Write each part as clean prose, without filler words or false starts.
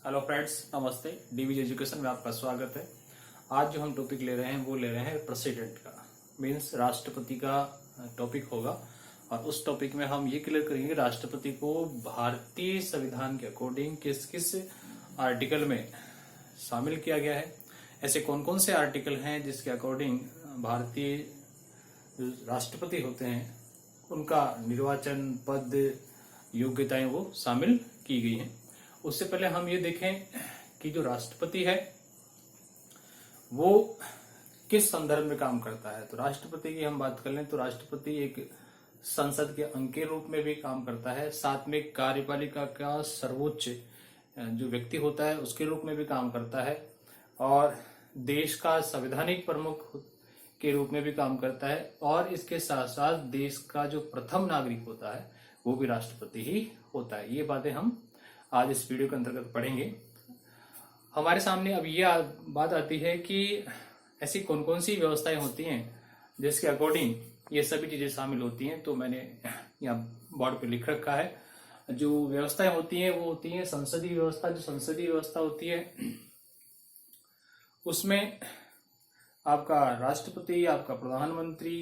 Hello friends, नमस्ते। Divi's education में आपका स्वागत है। आज जो हम टॉपिक ले रहे हैं वो ले रहे हैं प्रेसिडेंट का, मीन्स राष्ट्रपति का टॉपिक होगा। और उस टॉपिक में हम ये क्लियर करेंगे राष्ट्रपति को भारतीय संविधान के अकॉर्डिंग किस किस आर्टिकल में शामिल किया गया है। ऐसे कौन कौन से आर्टिकल हैं जिसके अकॉर्डिंग भारतीय राष्ट्रपति होते हैं उनका निर्वाचन, पद, योग्यताएं वो शामिल की गई हैं। उससे पहले हम ये देखें कि जो राष्ट्रपति है वो किस संदर्भ में काम करता है। तो राष्ट्रपति की हम बात कर लें तो राष्ट्रपति एक संसद के अंग के रूप में भी काम करता है, साथ में कार्यपालिका का सर्वोच्च जो व्यक्ति होता है उसके रूप में भी काम करता है, और देश का संवैधानिक प्रमुख के रूप में भी काम करता है। और इसके साथ साथ देश का जो प्रथम नागरिक होता है वो भी राष्ट्रपति ही होता है। ये बातें हम आज इस वीडियो के अंतर्गत पढ़ेंगे। हमारे सामने अब ये बात आती है कि ऐसी कौन कौन सी व्यवस्थाएं होती हैं जिसके अकॉर्डिंग ये सभी चीजें शामिल होती हैं। तो मैंने यहाँ बोर्ड पे लिख रखा है। जो व्यवस्थाएं होती हैं वो होती हैं संसदीय व्यवस्था। जो संसदीय व्यवस्था होती है उसमें आपका राष्ट्रपति, आपका प्रधानमंत्री,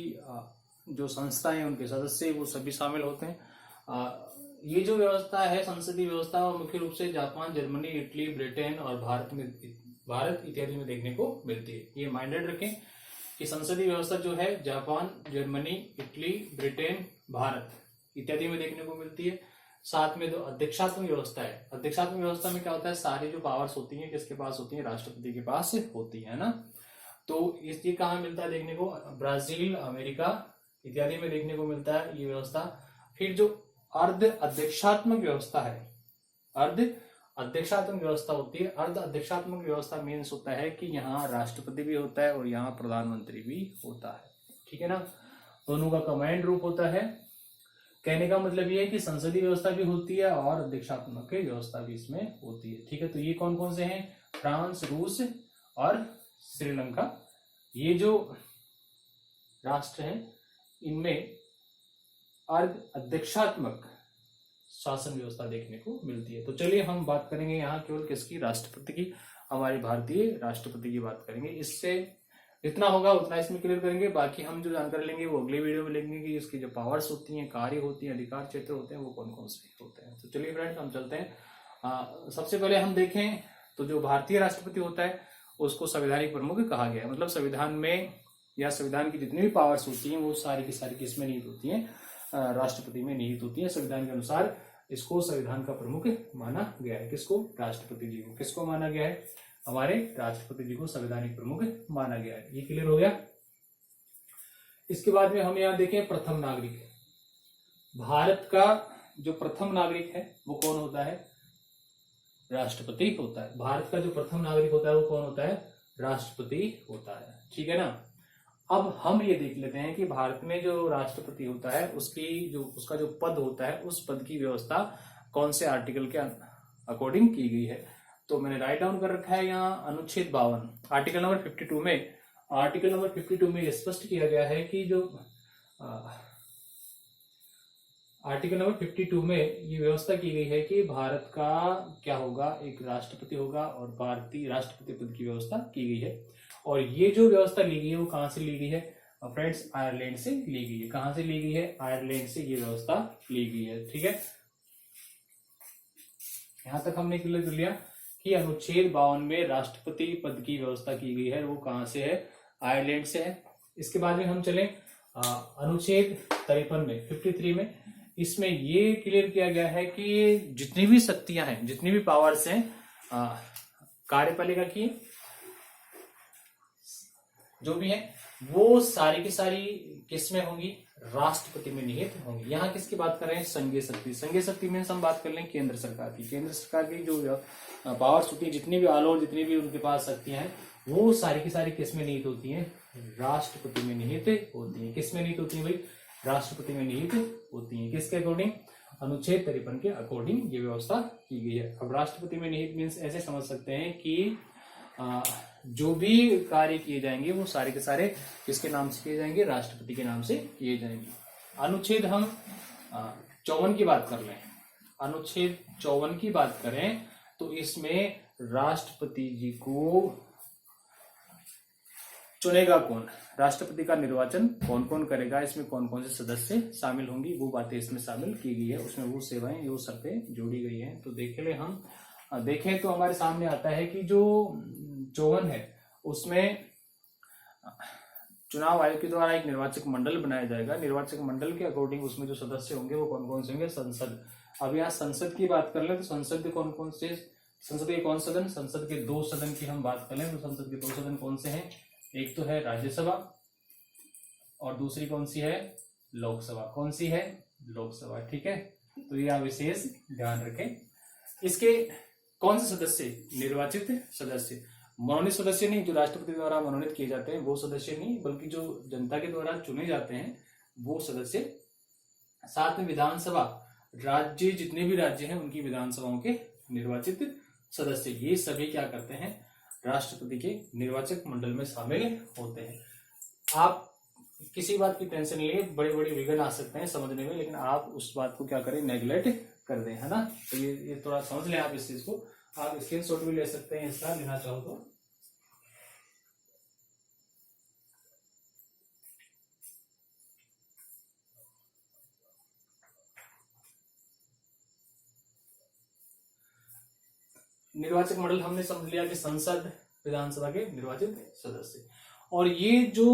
जो संस्थाएं उनके सदस्य वो सभी शामिल होते हैं। ये जो व्यवस्था है संसदीय व्यवस्था वो मुख्य रूप से जापान, जर्मनी, इटली, ब्रिटेन और भारत इत्यादि में देखने को मिलती है। ये माइंडेड रखें कि संसदीय व्यवस्था जो है Japan, Germany, Italy, Britain, Bharat इत्यादि में देखने को मिलती है। साथ में जो अध्यक्षात्मक व्यवस्था है, अध्यक्षात्मक व्यवस्था में क्या होता है, सारी जो पावर्स होती है किसके पास होती है, राष्ट्रपति के पास होती है ना। तो ये कहाँ मिलता है देखने को, ब्राजील, अमेरिका इत्यादि में देखने को मिलता है ये व्यवस्था। फिर जो अर्ध अध्यक्षात्मक व्यवस्था है, अर्ध अध्यक्षात्मक व्यवस्था होती है। अर्ध अध्यक्षात्मक व्यवस्था मीन्स होता है कि यहाँ राष्ट्रपति भी होता है और यहाँ प्रधानमंत्री भी होता है, ठीक है ना। दोनों का कमांड रूप होता है। कहने का मतलब ये है कि संसदीय व्यवस्था भी होती है और अध्यक्षात्मक व्यवस्था भी इसमें होती है, ठीक है। तो ये कौन कौन से हैं, फ्रांस, रूस और श्रीलंका। ये जो राष्ट्र हैं इनमें अर्ध अध्यक्षात्मक शासन व्यवस्था देखने को मिलती है। तो चलिए हम बात करेंगे यहाँ केवल किसकी, राष्ट्रपति की, हमारे भारतीय राष्ट्रपति की बात करेंगे। इससे जितना होगा उतना इसमें क्लियर करेंगे। बाकी हम जो जानकारी लेंगे वो अगले वीडियो में लेंगे कि इसकी जो पावर्स होती हैं, कार्य होती हैं, अधिकार क्षेत्र होते हैं वो कौन कौन से होते हैं। तो चलिए फ्रेंड्स हम चलते हैं। सबसे पहले हम देखें तो जो भारतीय राष्ट्रपति होता है उसको संवैधानिक प्रमुख कहा गया है। मतलब संविधान में या संविधान की जितनी भी पावर्स होती हैं वो सारी की सारी किसमें निहित होती हैं, राष्ट्रपति में निहित होती है। संविधान के अनुसार इसको संविधान का प्रमुख माना गया है। किसको, राष्ट्रपति जी को। किसको माना गया है, हमारे राष्ट्रपति जी को संवैधानिक प्रमुख माना गया है। ये क्लियर हो गया। इसके बाद में हम यहाँ देखें प्रथम नागरिक। भारत का जो प्रथम नागरिक है वो कौन होता है, राष्ट्रपति होता है। भारत का जो प्रथम नागरिक होता है वो कौन होता है, राष्ट्रपति होता है, ठीक है ना। अब हम ये देख लेते हैं कि भारत में जो राष्ट्रपति होता है उसका जो पद होता है उस पद की व्यवस्था कौन से आर्टिकल के अकॉर्डिंग की गई है। तो मैंने राइट डाउन कर रखा है यहाँ अनुच्छेद 52 आर्टिकल नंबर 52 में। आर्टिकल नंबर 52 में स्पष्ट किया गया है कि जो आर्टिकल नंबर 52 में ये व्यवस्था की गई है कि भारत का क्या होगा, एक राष्ट्रपति होगा और भारतीय राष्ट्रपति पद की व्यवस्था की गई है। और ये जो व्यवस्था ली गई है वो कहां से ली गई है फ्रेंड्स, आयरलैंड से ली गई है। कहां से ली गई है, आयरलैंड से ये व्यवस्था ली गई है, ठीक है। यहां तक हमने क्लियर कर लिया कि अनुच्छेद 52 में राष्ट्रपति पद की व्यवस्था की गई है वो कहां से है, आयरलैंड से है। इसके बाद में हम चले अनुच्छेद 53 में, 53 में, इसमें ये क्लियर किया गया है कि जितनी भी शक्तियां हैं, जितनी भी पावर्स हैं कार्यपालिका की जो भी है वो सारी की सारी किसमें होंगी, राष्ट्रपति में निहित होंगी। यहाँ किसकी बात कर रहे हैं, संघीय शक्ति। संघीय शक्ति में हम बात कर लें केंद्र सरकार की। केंद्र सरकार की जो पावर्स होती है, जितनी भी ऑल ओवर जितनी भी उनके पास शक्तियां हैं वो सारी की सारी किसमें निहित होती हैं, राष्ट्रपति में निहित होती है। किसमें निहित होती है भाई, राष्ट्रपति में निहित होती है। किसके अकॉर्डिंग, अनुच्छेद 53 के अकॉर्डिंग ये व्यवस्था की गई है। अब राष्ट्रपति में निहित मीन्स ऐसे समझ सकते हैं कि जो भी कार्य किए जाएंगे वो सारे के सारे किसके नाम से किए जाएंगे, राष्ट्रपति के नाम से किए जाएंगे। अनुच्छेद हम 54 की बात कर लें, अनुच्छेद 54 की बात करें तो इसमें राष्ट्रपति जी को चुनेगा कौन, राष्ट्रपति का निर्वाचन कौन कौन करेगा, इसमें कौन कौन से सदस्य शामिल होंगी, वो बातें इसमें शामिल की गई है, उसमें वो सेवाएं वो शर्तें जोड़ी गई हैं। तो देख ले हम देखें तो हमारे सामने आता है कि जो 54 है उसमें चुनाव आयोग के द्वारा एक निर्वाचक मंडल बनाया जाएगा। निर्वाचक मंडल के अकॉर्डिंग उसमें जो सदस्य होंगे वो कौन कौन से होंगे, संसद। अब यहाँ संसद की बात कर ले तो संसद के कौन कौन से, संसद के कौन सदन, संसद के 2 सदन की हम बात कर लें तो संसद के 2 सदन कौन से हैं, एक तो है राज्यसभा और दूसरी कौन सी है, लोकसभा। कौन सी है, लोकसभा, ठीक है। तो ये आप विशेष ध्यान रखें। इसके कौन से सदस्य, निर्वाचित सदस्य, मनोनीत सदस्य नहीं, जो राष्ट्रपति द्वारा मनोनीत किए जाते हैं वो सदस्य नहीं, बल्कि जो जनता के द्वारा चुने जाते हैं वो सदस्य। साथ में विधानसभा, राज्य जितने भी राज्य हैं उनकी विधानसभाओं के निर्वाचित सदस्य, ये सभी क्या करते हैं, राष्ट्रपति के निर्वाचक मंडल में शामिल होते हैं। आप किसी बात की टेंशन नहीं लिए, बड़े बड़े विघ्न आ सकते हैं समझने में, लेकिन आप उस बात को क्या करें, नेग्लेक्ट कर दें, है ना। तो ये थोड़ा समझ लें आप इस चीज को। आप स्क्रीनशॉट भी ले सकते हैं इसका, लेना चाहो तो। निर्वाचक मंडल हमने समझ लिया कि संसद, विधानसभा के निर्वाचित सदस्य। और ये जो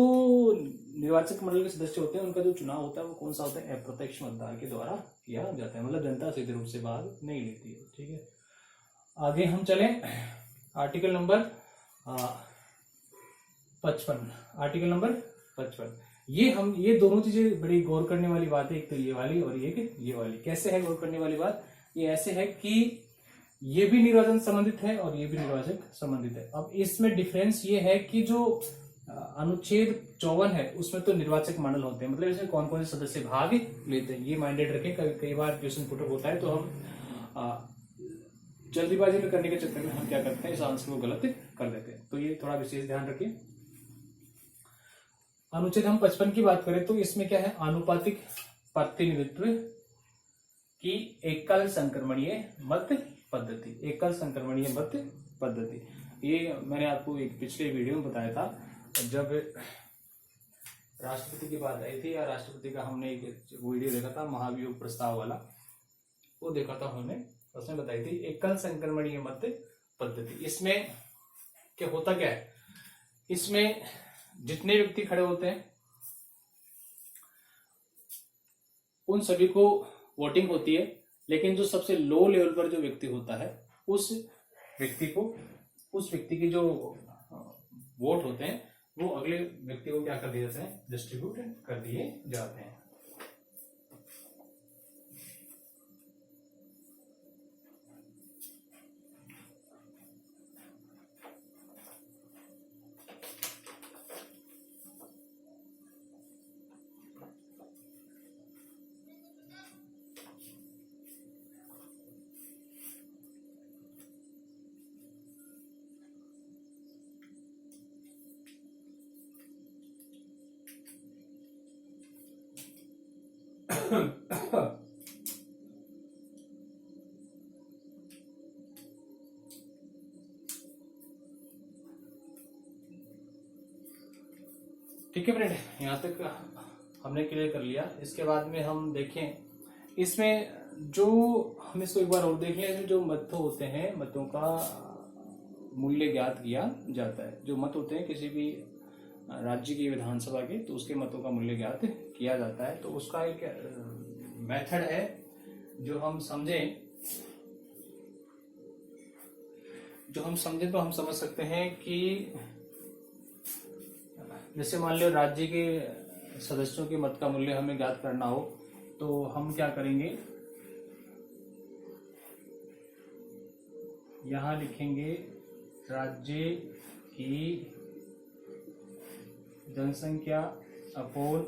निर्वाचक मंडल के सदस्य होते हैं उनका जो चुनाव होता है वो कौन सा होता है, अप्रत्यक्ष मतदान के द्वारा किया जाता है, मतलब जनता सीधे रूप से भाग नहीं लेती है, ठीक है। आगे हम चले, आर्टिकल नंबर 55, आर्टिकल नंबर 55। ये दोनों चीजें बड़ी गौर करने वाली बात है, एक तो ये वाली और एक ये वाली। कैसे है गौर करने वाली बात, ये ऐसे है कि ये भी निर्वाचन संबंधित है और ये भी निर्वाचन संबंधित है। अब इसमें डिफरेंस ये है कि जो अनुच्छेद 54 है उसमें तो निर्वाचक मंडल होते हैं, मतलब इसमें कौन कौन से सदस्य भाग लेते हैं, ये माइंडेड रखें। कई बार क्वेश्चन पुट होता है तो हम जल्दीबाजी में करने के चक्कर में हम क्या करते हैं, इस आंसर को गलत कर देते हैं, तो ये थोड़ा विशेष ध्यान रखिए। अनुच्छेद हम 55 की बात करें तो इसमें क्या है, आनुपातिक प्रतिनिधित्व की एकल संक्रमणीय मत पद्धति, एकल संक्रमणीय मत पद्धति। ये मैंने आपको एक पिछले वीडियो में बताया था, जब राष्ट्रपति की बात आई थी, या राष्ट्रपति का हमने एक वीडियो देखा था, महाभियोग प्रस्ताव वाला, वो देखा था हमने, उसमें बताई थी एकल संक्रमणीय मत पद्धति। इसमें क्या होता क्या है, इसमें जितने व्यक्ति खड़े होते हैं उन सभी को वोटिंग होती है, लेकिन जो सबसे लो लेवल पर जो व्यक्ति होता है उस व्यक्ति के जो वोट होते हैं वो अगले व्यक्ति को क्या कर दिए जाते हैं, डिस्ट्रीब्यूट कर दिए जाते हैं। ठीक है फ्रेंड, यहाँ तक हमने क्लियर कर लिया। इसके बाद में हम देखें इसमें जो, हम इसको एक बार और देख लें, इसमें जो मत होते हैं, मतों का मूल्य ज्ञात किया जाता है। जो मत होते हैं किसी भी राज्य की विधानसभा के, तो उसके मतों का मूल्य ज्ञात किया जाता है। तो उसका एक मेथड है जो हम समझें, तो हम समझ सकते हैं कि जैसे मान लो राज्य के सदस्यों के मत का मूल्य हमें ज्ञात करना हो, तो हम क्या करेंगे, यहां लिखेंगे राज्य की जनसंख्या अपॉन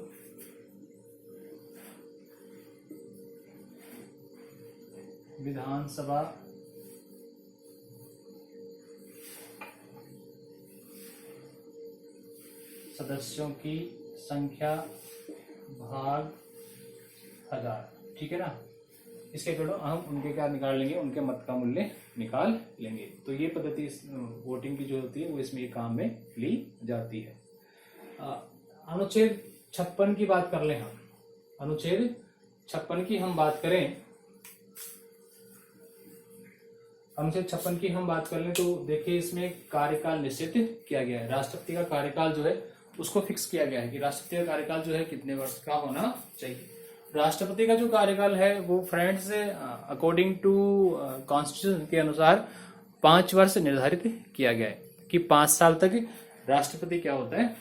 विधानसभा सदस्यों की संख्या भाग 1000, ठीक है ना। इसके अकॉर्डिंग हम उनके क्या निकाल लेंगे, उनके मत का मूल्य निकाल लेंगे। तो ये पद्धति वोटिंग की जो होती है वो इसमें ये काम में ली जाती है। अनुच्छेद 56 की बात कर लें हम, अनुच्छेद 56 की हम बात करें, अनुच्छेद 56 की हम बात कर लें तो देखिए इसमें कार्यकाल निश्चित किया गया है। राष्ट्रपति का कार्यकाल जो है उसको फिक्स किया गया है कि राष्ट्रपति का कार्यकाल जो है कितने वर्ष का होना चाहिए। राष्ट्रपति का जो कार्यकाल है वो फ्रेंड्स अकॉर्डिंग टू कॉन्स्टिट्यूशन के अनुसार 5 वर्ष निर्धारित किया गया है कि 5 साल तक राष्ट्रपति क्या होता है,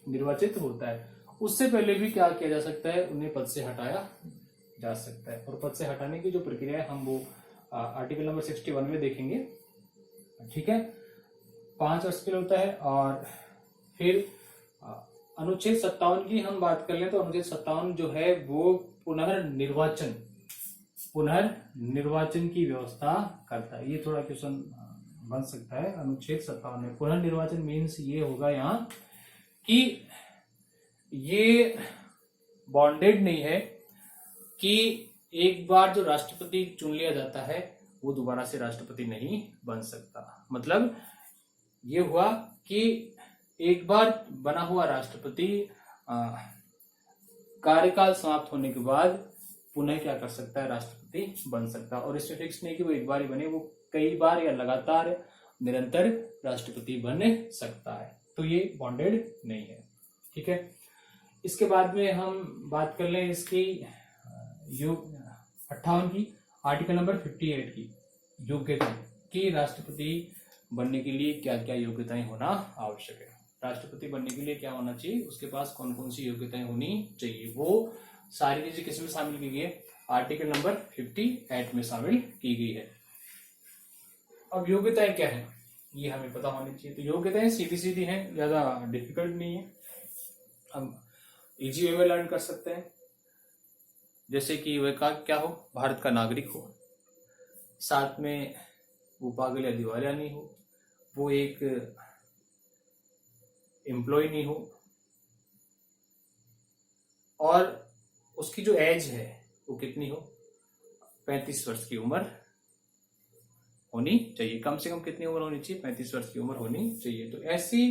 निर्वाचित होता है। उससे पहले भी क्या किया जा सकता है, उन्हें पद से हटाया जा सकता है। और पद से हटाने की जो प्रक्रिया है हम वो आर्टिकल नंबर 61 में देखेंगे। ठीक है, 5 वर्ष के लिए होता है। और फिर अनुच्छेद 57 की हम बात कर लें तो अनुच्छेद 57 जो है वो पुनर्निर्वाचन की व्यवस्था करता है। ये थोड़ा क्वेश्चन बन सकता है। अनुच्छेद 57 में पुनर्निर्वाचन मीन्स ये होगा यहाँ कि ये बॉन्डेड नहीं है कि एक बार जो राष्ट्रपति चुन लिया जाता है वो दोबारा से राष्ट्रपति नहीं बन सकता। मतलब ये हुआ कि एक बार बना हुआ राष्ट्रपति कार्यकाल समाप्त होने के बाद पुनः क्या कर सकता है, राष्ट्रपति बन सकता है। और इसमें फिक्स नहीं कि वो एक बार ही बने, वो कई बार या लगातार निरंतर राष्ट्रपति बन सकता है। तो ये बॉन्डेड नहीं है। ठीक है, इसके बाद में हम बात कर लें इसकी 58 की, आर्टिकल नंबर 58 की योग्यता कि राष्ट्रपति बनने के लिए क्या क्या योग्यताएं होना आवश्यक है। राष्ट्रपति बनने के लिए क्या होना चाहिए, उसके पास कौन कौन सी योग्यताएं होनी चाहिए, वो सारी चीजें किस में शामिल की गई है, आर्टिकल नंबर 58 में शामिल की गई है। अब योग्यताएं क्या है ये हमें पता होनी चाहिए। तो योग्यताएं सीधी सीधी हैं, ज्यादा डिफिकल्ट नहीं है, हम इजी वे में लर्न कर सकते हैं। जैसे कि वह का क्या हो, भारत का नागरिक हो, साथ में वो पागल या दिवालिया नहीं हो, वो एक एम्प्लॉय नहीं हो, और उसकी जो एज है वो कितनी हो, 35 वर्ष की उम्र होनी चाहिए। कम से कम कितनी उम्र होनी चाहिए, 35 वर्ष की उम्र होनी चाहिए। तो ऐसी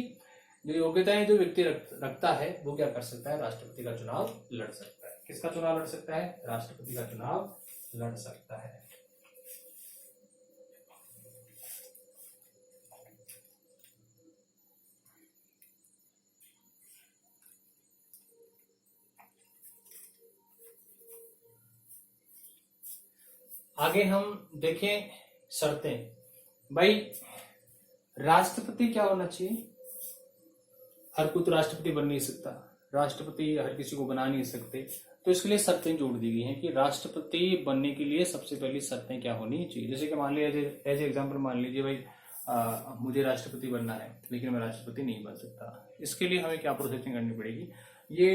जो योग्यताएं जो व्यक्ति रखता है वो क्या कर सकता है, राष्ट्रपति का चुनाव लड़ सकता है। किसका चुनाव लड़ सकता है, राष्ट्रपति का चुनाव लड़ सकता है। आगे हम देखें शर्तें। भाई राष्ट्रपति क्या होना चाहिए, हर कोई तो राष्ट्रपति बन नहीं सकता, राष्ट्रपति हर किसी को बना नहीं सकते। तो इसके लिए शर्तें जोड़ दी गई हैं कि राष्ट्रपति बनने के लिए सबसे पहली शर्तें क्या होनी चाहिए। जैसे कि मान लीजिए एज एग्जाम्पल मान लीजिए भाई मुझे राष्ट्रपति बनना है लेकिन मैं राष्ट्रपति नहीं बन सकता। इसके लिए हमें क्या प्रोसेसिंग करनी पड़ेगी, ये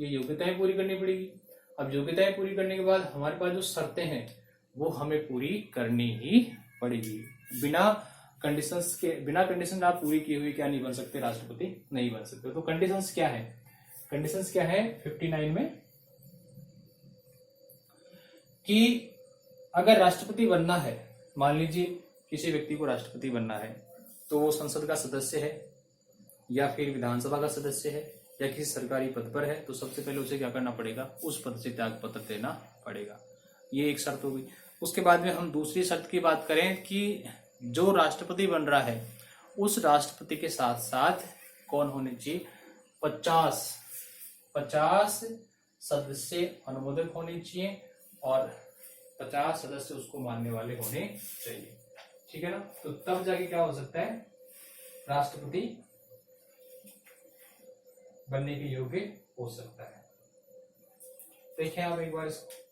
योग्यताएं पूरी करनी पड़ेगी। अब योग्यताएं पूरी करने के बाद हमारे पास जो शर्तें हैं वो हमें पूरी करनी ही पड़ेगी। बिना कंडीशन आप पूरी किए हुए क्या नहीं बन सकते, राष्ट्रपति नहीं बन सकते। तो कंडीशंस क्या है, 59 में कि अगर राष्ट्रपति बनना है, मान लीजिए किसी व्यक्ति को राष्ट्रपति बनना है तो वो संसद का सदस्य है या फिर विधानसभा का सदस्य है या किसी सरकारी पद पर है, तो सबसे पहले उसे क्या करना पड़ेगा, उस पद से त्याग पत्र देना पड़ेगा। ये एक शर्त हो गई। उसके बाद में हम दूसरी शर्त की बात करें कि जो राष्ट्रपति बन रहा है उस राष्ट्रपति के साथ साथ कौन होने चाहिए, 50 सदस्य अनुमोदक होने चाहिए और 50 सदस्य उसको मानने वाले होने चाहिए। ठीक है ना, तो तब जाके क्या हो सकता है, राष्ट्रपति बनने के योग्य हो सकता है। देखिए आप एक बार इसको,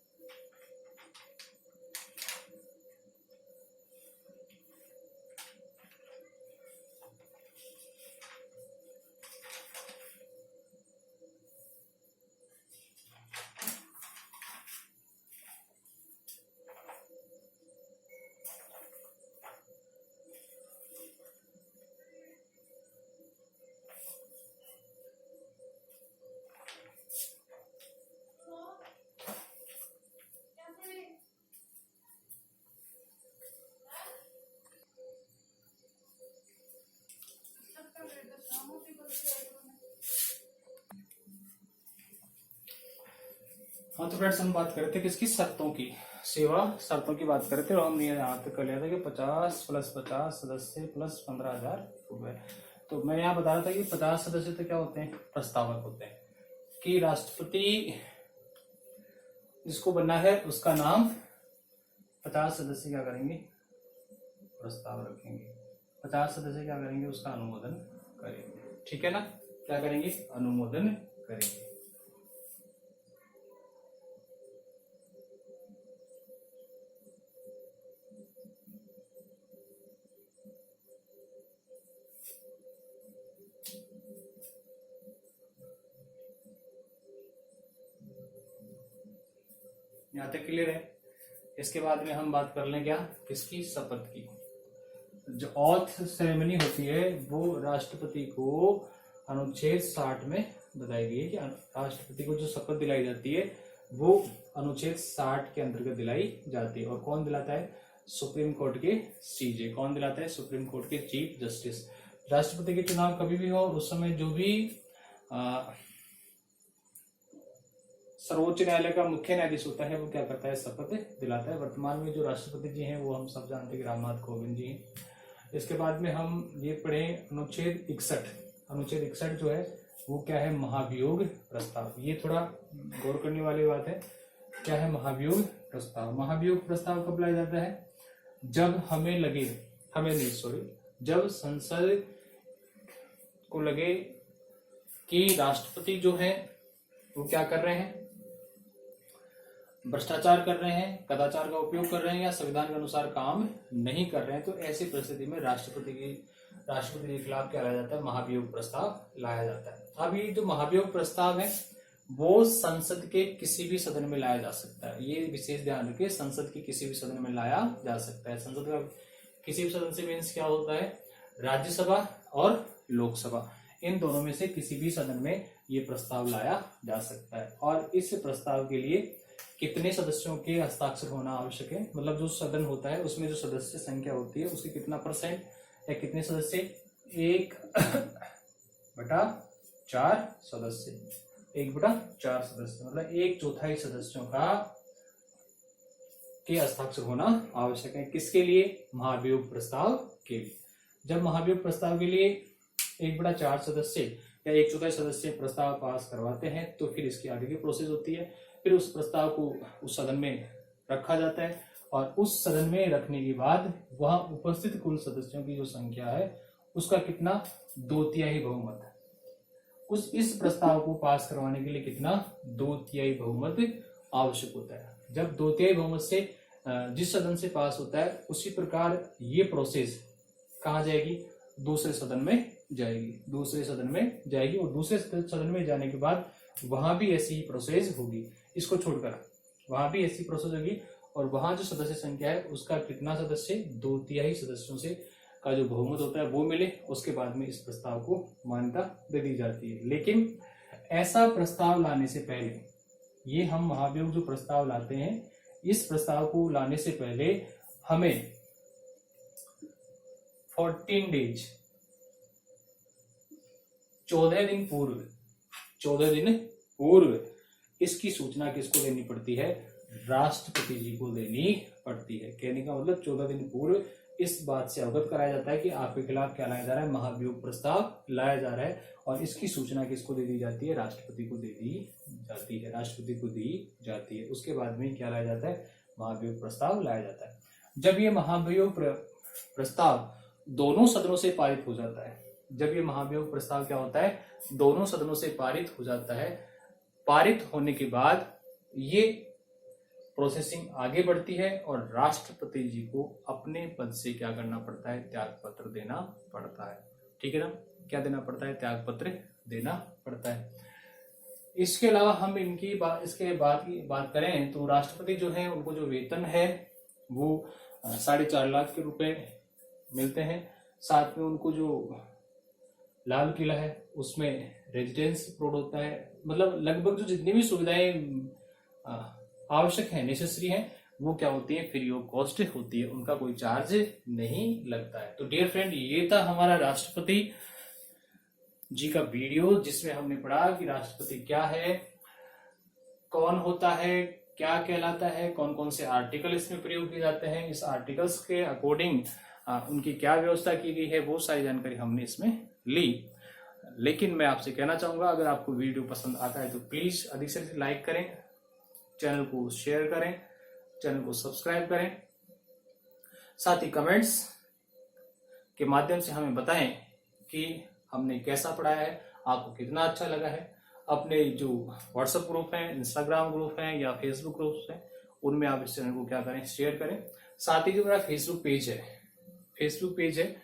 हाँ तो फ्रेंड्स हम बात कर रहे थे किसकी, शर्तों की, सेवा शर्तों की बात कर रहे थे और हमने यहाँ तक कर लिया था कि 50 + 50 सदस्य + 15,000 रुपए। तो मैं यहाँ बता रहा था कि 50 सदस्य तो क्या होते हैं, प्रस्तावक होते हैं, कि राष्ट्रपति जिसको बनना है उसका नाम 50 सदस्य क्या करेंगे, प्रस्ताव रखेंगे, 50 सदस्य क्या करेंगे, उसका अनुमोदन करेंगे। ठीक है ना, क्या करेंगे, अनुमोदन करेंगे। यहाँ तक क्लियर है। इसके बाद में हम बात कर लें क्या, किसकी, शपथ की। जो ऑथ सेरेमनी होती है वो राष्ट्रपति को अनुच्छेद 60 में बताई गई है कि राष्ट्रपति को जो शपथ दिलाई जाती है वो अनुच्छेद 60 के अंतर्गत दिलाई जाती है। और कौन दिलाता है, सुप्रीम कोर्ट के सीजे। कौन दिलाता है, सुप्रीम कोर्ट के चीफ जस्टिस। राष्ट्रपति के चुनाव कभी भी हो उस समय जो भी सर्वोच्च न्यायालय का मुख्य न्यायाधीश होता है वो क्या करता है, शपथ दिलाता है। वर्तमान में जो राष्ट्रपति जी हैं वो हम सब जानते हैं कि रामनाथ कोविंद जी हैं। इसके बाद में हम ये पढ़े अनुच्छेद 61। अनुच्छेद 61 जो है वो क्या है, महाभियोग प्रस्ताव। ये थोड़ा गौर करने वाली बात है। क्या है महाभियोग प्रस्ताव। महाभियोग प्रस्ताव कब लाया जाता है, जब जब संसद को लगे कि राष्ट्रपति जो है वो क्या कर रहे हैं, भ्रष्टाचार कर रहे हैं, कदाचार का उपयोग कर रहे हैं या संविधान के अनुसार काम नहीं कर रहे हैं, तो ऐसी परिस्थिति में राष्ट्रपति के खिलाफ क्या लाया जाता है, महाभियोग प्रस्ताव लाया जाता है। अब ये जो महाभियोग प्रस्ताव है वो संसद के किसी भी सदन में लाया जा सकता है। ये विशेष ध्यान रखिए, संसद के किसी भी सदन में लाया जा सकता है। संसद का किसी भी सदन से मीन्स क्या होता है, राज्यसभा और लोकसभा, इन दोनों में से किसी भी सदन में ये प्रस्ताव लाया जा सकता है। और इस प्रस्ताव के लिए कितने सदस्यों के हस्ताक्षर होना आवश्यक है, मतलब जो सदन होता है उसमें जो सदस्य संख्या होती है उसके कितना % या कितने सदस्य, 1/4 सदस्य, 1/4 सदस्य, मतलब 1/4 सदस्यों का के हस्ताक्षर होना आवश्यक है। किसके लिए, महाभियोग प्रस्ताव के लिए। जब महाभियोग प्रस्ताव के लिए 1/4 सदस्य या 1/4 सदस्य प्रस्ताव पास करवाते हैं तो फिर इसकी आगे की प्रोसेस होती है। फिर उस प्रस्ताव को उस सदन में रखा जाता है और उस सदन में रखने के बाद वहां उपस्थित कुल सदस्यों की जो संख्या है उसका कितना, 2/3 बहुमत। इस प्रस्ताव को पास करवाने के लिए कितना, 2/3 बहुमत आवश्यक होता है। जब 2/3 बहुमत से जिस सदन से पास होता है उसी प्रकार ये प्रोसेस कहाँ जाएगी, दूसरे सदन में जाएगी और दूसरे सदन में जाने के बाद वहां भी ऐसी ही प्रोसेस होगी। इसको छोड़कर वहां भी ऐसी प्रोसेस होगी और वहां जो सदस्य संख्या है उसका कितना सदस्य, 2/3 सदस्यों से का जो बहुमत होता है वो मिले, उसके बाद में इस प्रस्ताव को मान्यता दे दी जाती है। लेकिन ऐसा प्रस्ताव लाने से पहले, ये हम महाभियोग जो प्रस्ताव लाते हैं, इस प्रस्ताव को लाने से पहले हमें 14 डेज 14 दिन पूर्व इसकी सूचना किसको देनी पड़ती है, राष्ट्रपति जी को देनी पड़ती है। कहने का मतलब 14 दिन पूर्व इस बात से अवगत कराया जाता है कि आपके खिलाफ क्या लाया जा रहा है, महाभियोग प्रस्ताव लाया जा रहा है और इसकी सूचना किसको दे दी जाती है, राष्ट्रपति को दी जाती है। उसके बाद में क्या लाया जाता है, महाभियोग प्रस्ताव लाया जाता है। जब ये महाभियोग प्रस्ताव दोनों सदनों से पारित हो जाता है, जब ये महाभियोग प्रस्ताव क्या होता है, दोनों सदनों से पारित हो जाता है, पारित होने के बाद ये प्रोसेसिंग आगे बढ़ती है और राष्ट्रपति जी को अपने पद से क्या करना पड़ता है, त्याग पत्र देना पड़ता है। ठीक है ना, क्या देना पड़ता है, त्याग पत्र देना पड़ता है। इसके अलावा हम इसके बाद की बात करें तो राष्ट्रपति जो है उनको जो वेतन है वो 4.5 लाख के रुपए मिलते हैं। साथ में उनको जो लाल किला है उसमें रेजिडेंस प्रोड होता है, मतलब लगभग जो जितनी भी सुविधाएं आवश्यक है, नेसेसरी है, वो क्या होती है, फ्री ऑफ कॉस्ट होती है, उनका कोई चार्ज नहीं लगता है। तो डियर फ्रेंड, ये था हमारा राष्ट्रपति जी का वीडियो जिसमें हमने पढ़ा कि राष्ट्रपति क्या है, कौन होता है, क्या कहलाता है, कौन कौन से आर्टिकल इसमें प्रयोग किए जाते हैं, इस आर्टिकल्स के अकॉर्डिंग उनकी क्या व्यवस्था की गई है, वो सारी जानकारी हमने इसमें ली। लेकिन मैं आपसे कहना चाहूंगा, अगर आपको वीडियो पसंद आता है तो प्लीज अधिक से अधिक लाइक करें, चैनल को शेयर करें, चैनल को सब्सक्राइब करें, साथ ही कमेंट्स के माध्यम से हमें बताएं कि हमने कैसा पढ़ाया है, आपको कितना अच्छा लगा है। अपने जो व्हाट्सएप ग्रुप है, इंस्टाग्राम ग्रुप है या फेसबुक ग्रुप है, उनमें आप इस चैनल को क्या करें, शेयर करें। साथ ही जो मेरा फेसबुक पेज है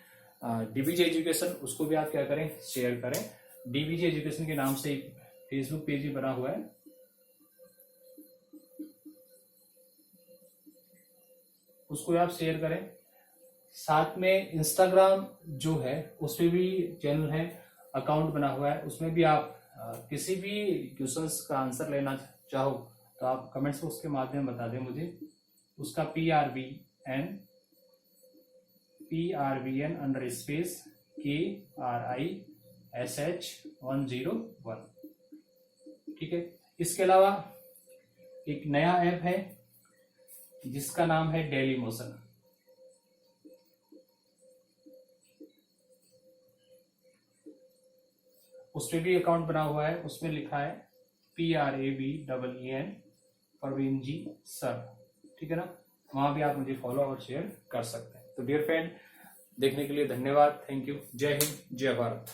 डीबीजे एजुकेशन, उसको भी आप क्या करें, शेयर करें। डीबीजे एजुकेशन के नाम से फेसबुक पेज भी बना हुआ है, उसको आप शेयर करें। साथ में इंस्टाग्राम जो है उस पर भी चैनल है, अकाउंट बना हुआ है, उसमें भी आप किसी भी क्वेश्चंस का आंसर लेना चाहो तो आप कमेंट्स बॉक्स के माध्यम बता दें मुझे। उसका PRVN_KRISH101, ठीक है। इसके अलावा एक नया ऐप है जिसका नाम है डेली मोशन, उस पर भी अकाउंट बना हुआ है, उसमें लिखा है PRAVEN परवीन जी सर, ठीक है ना। वहां भी आप मुझे फॉलो और शेयर कर सकते हैं। तो डियर फ्रेंड, देखने के लिए धन्यवाद, थैंक यू, जय हिंद, जय भारत।